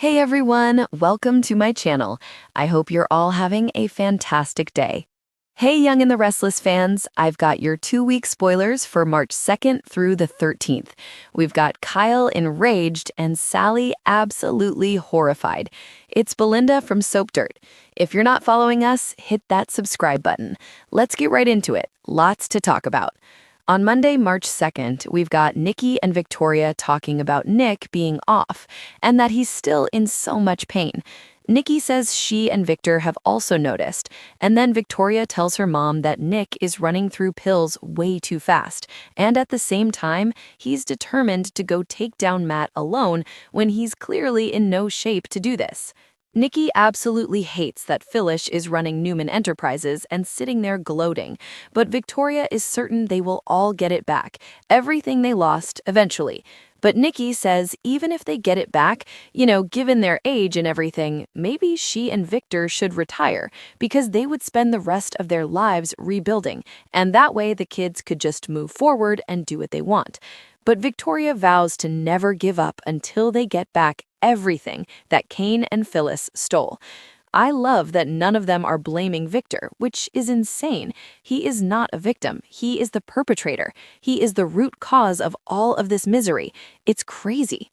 Hey everyone, welcome to my channel. I hope you're all having a fantastic day. Hey Young and the Restless fans, I've got your 2-week spoilers for March 2nd through the 13th. We've got Kyle enraged and Sally absolutely horrified. It's Belinda from Soap Dirt. If you're not following us, hit that subscribe button. Let's get right into it. Lots to talk about. On Monday, March 2nd, we've got Nikki and Victoria talking about Nick being off and that he's still in so much pain. Nikki says she and Victor have also noticed, and then Victoria tells her mom that Nick is running through pills way too fast, and at the same time, he's determined to go take down Matt alone when he's clearly in no shape to do this. Nikki absolutely hates that Phyllis is running Newman Enterprises and sitting there gloating, but Victoria is certain they will all get it back, everything they lost eventually. But Nikki says even if they get it back, given their age and everything, maybe she and Victor should retire because they would spend the rest of their lives rebuilding, and that way the kids could just move forward and do what they want. But Victoria vows to never give up until they get back everything that Kane and Phyllis stole. I love that none of them are blaming Victor, which is insane. He is not a victim. He is the perpetrator. He is the root cause of all of this misery. It's crazy.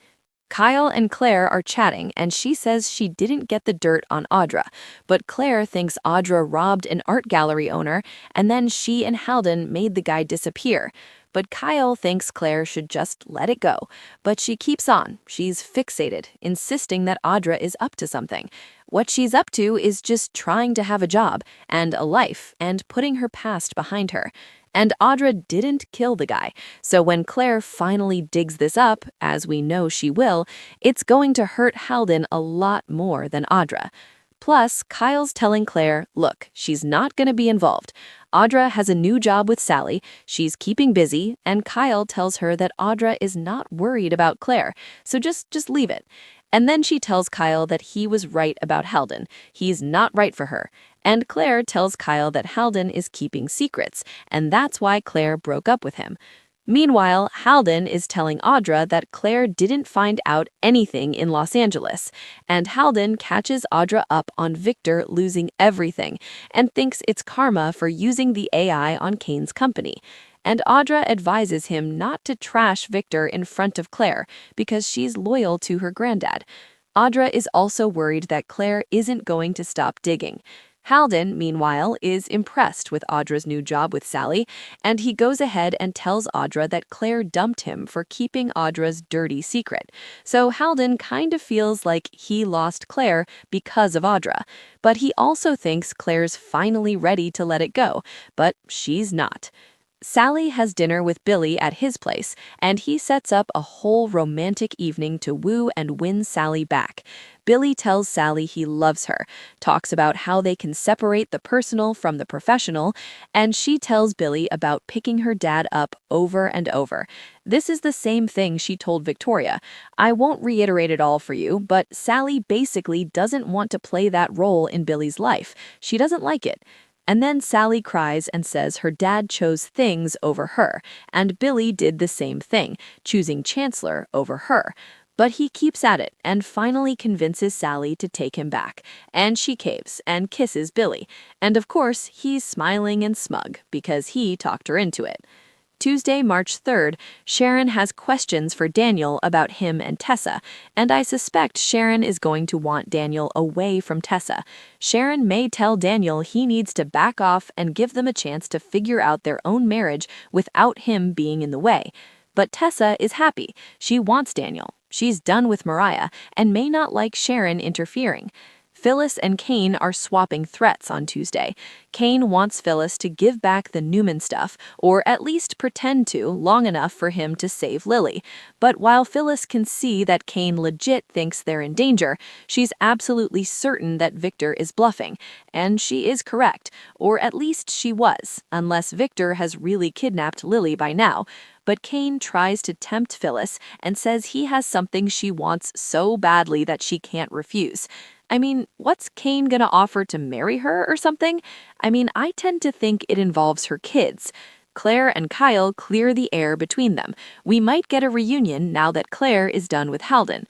Kyle and Claire are chatting, and she says she didn't get the dirt on Audra, but Claire thinks Audra robbed an art gallery owner, and then she and Halden made the guy disappear. But Kyle thinks Claire should just let it go. But she keeps on. She's fixated, insisting that Audra is up to something. What she's up to is just trying to have a job and a life and putting her past behind her. And Audra didn't kill the guy. So when Claire finally digs this up, as we know she will, it's going to hurt Halden a lot more than Audra. Plus, Kyle's telling Claire, look, she's not going to be involved. Audra has a new job with Sally, she's keeping busy, and Kyle tells her that Audra is not worried about Claire, so just leave it. And then she tells Kyle that he was right about Halden. He's not right for her. And Claire tells Kyle that Halden is keeping secrets, and that's why Claire broke up with him. Meanwhile, Halden is telling Audra that Claire didn't find out anything in Los Angeles, and Halden catches Audra up on Victor losing everything and thinks it's karma for using the AI on Kane's company. And Audra advises him not to trash Victor in front of Claire because she's loyal to her granddad. Audra is also worried that Claire isn't going to stop digging. Halden, meanwhile, is impressed with Audra's new job with Sally, and he goes ahead and tells Audra that Claire dumped him for keeping Audra's dirty secret. So Halden kind of feels like he lost Claire because of Audra, but he also thinks Claire's finally ready to let it go, but she's not. Sally has dinner with Billy at his place, and he sets up a whole romantic evening to woo and win Sally back. Billy tells Sally he loves her, talks about how they can separate the personal from the professional, and she tells Billy about picking her dad up over and over. This is the same thing she told Victoria. I won't reiterate it all for you, but Sally basically doesn't want to play that role in Billy's life. She doesn't like it. And then Sally cries and says her dad chose things over her, and Billy did the same thing, choosing Chancellor over her. But he keeps at it and finally convinces Sally to take him back, and she caves and kisses Billy. And of course, he's smiling and smug because he talked her into it. Tuesday, March 3rd, Sharon has questions for Daniel about him and Tessa, and I suspect Sharon is going to want Daniel away from Tessa. Sharon may tell Daniel he needs to back off and give them a chance to figure out their own marriage without him being in the way. But Tessa is happy. She wants Daniel. She's done with Mariah and may not like Sharon interfering. Phyllis and Kane are swapping threats on Tuesday. Kane wants Phyllis to give back the Newman stuff, or at least pretend to, long enough for him to save Lily. But while Phyllis can see that Kane legit thinks they're in danger, she's absolutely certain that Victor is bluffing. And she is correct, or at least she was, unless Victor has really kidnapped Lily by now. But Kane tries to tempt Phyllis and says he has something she wants so badly that she can't refuse. I mean, what's Kane gonna offer to marry her or something? I tend to think it involves her kids. Claire and Kyle clear the air between them. We might get a reunion now that Claire is done with Halden.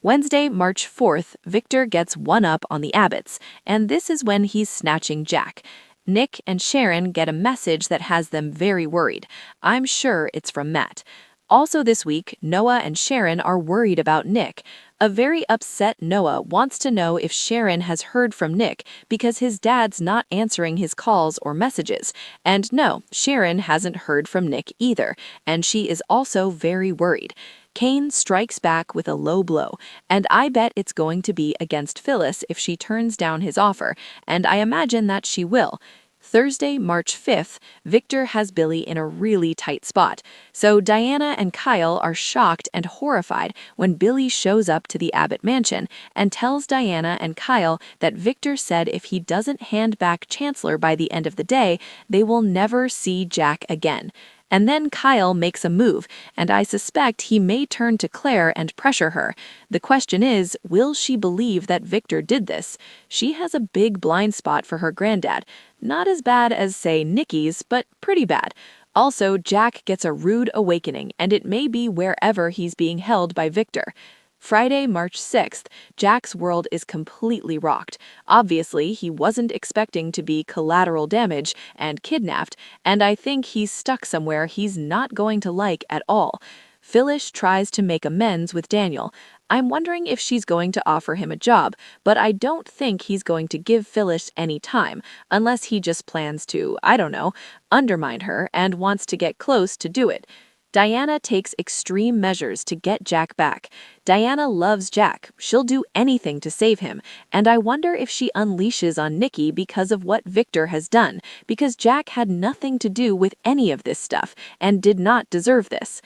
Wednesday, March 4th, Victor gets one up on the Abbotts, and this is when he's snatching Jack. Nick and Sharon get a message that has them very worried. I'm sure it's from Matt. Also this week, Noah and Sharon are worried about Nick. A very upset Noah wants to know if Sharon has heard from Nick because his dad's not answering his calls or messages. And no, Sharon hasn't heard from Nick either, and she is also very worried. Kane strikes back with a low blow, and I bet it's going to be against Phyllis if she turns down his offer, and I imagine that she will. Thursday, March 5th, Victor has Billy in a really tight spot, so Diana and Kyle are shocked and horrified when Billy shows up to the Abbott mansion and tells Diana and Kyle that Victor said if he doesn't hand back Chancellor by the end of the day, they will never see Jack again. And then Kyle makes a move, and I suspect he may turn to Claire and pressure her. The question is, will she believe that Victor did this? She has a big blind spot for her granddad. Not as bad as, say, Nikki's, but pretty bad. Also, Jack gets a rude awakening, and it may be wherever he's being held by Victor. Friday, March 6th, Jack's world is completely rocked. Obviously, he wasn't expecting to be collateral damage and kidnapped, and I think he's stuck somewhere he's not going to like at all. Phyllis tries to make amends with Daniel. I'm wondering if she's going to offer him a job, but I don't think he's going to give Phyllis any time, unless he just plans to, I don't know, undermine her and wants to get close to do it. Diana takes extreme measures to get Jack back. Diana loves Jack. She'll do anything to save him, and I wonder if she unleashes on Nikki because of what Victor has done, because Jack had nothing to do with any of this stuff and did not deserve this.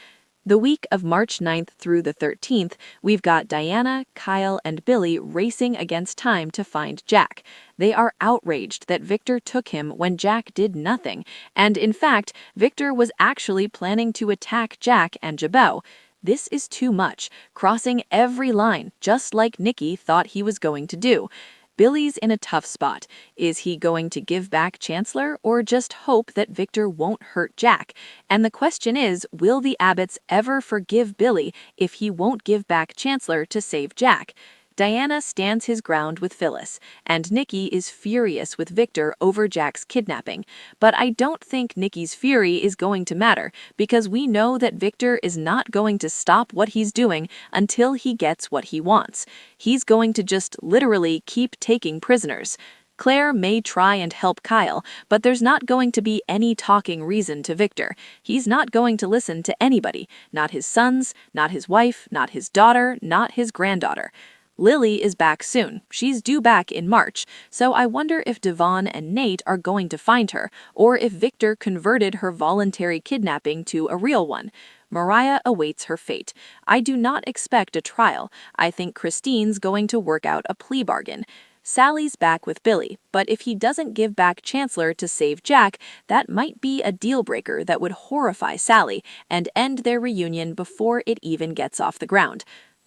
The week of March 9th through the 13th, we've got Diana, Kyle, and Billy racing against time to find Jack. They are outraged that Victor took him when Jack did nothing, and in fact, Victor was actually planning to attack Jack and Jabot. This is too much, crossing every line, just like Nikki thought he was going to do. Billy's in a tough spot. Is he going to give back Chancellor or just hope that Victor won't hurt Jack? And the question is, will the Abbotts ever forgive Billy if he won't give back Chancellor to save Jack? Diana stands his ground with Phyllis, and Nikki is furious with Victor over Jack's kidnapping. But I don't think Nikki's fury is going to matter, because we know that Victor is not going to stop what he's doing until he gets what he wants. He's going to just literally keep taking prisoners. Claire may try and help Kyle, but there's not going to be any talking reason to Victor. He's not going to listen to anybody, not his sons, not his wife, not his daughter, not his granddaughter. Lily is back soon. She's due back in March, so I wonder if Devon and Nate are going to find her, or if Victor converted her voluntary kidnapping to a real one. Mariah awaits her fate. I do not expect a trial. I think Christine's going to work out a plea bargain. Sally's back with Billy, but if he doesn't give back Chancellor to save Jack, that might be a deal breaker that would horrify Sally and end their reunion before it even gets off the ground.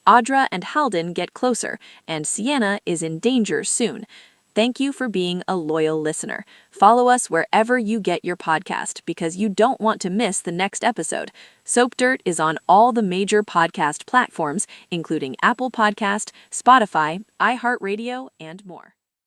Audra and Halden get closer, and Sienna is in danger soon. Thank you for being a loyal listener. Follow us wherever you get your podcast because you don't want to miss the next episode. Soap Dirt is on all the major podcast platforms, including Apple Podcast, Spotify, iHeartRadio, and more.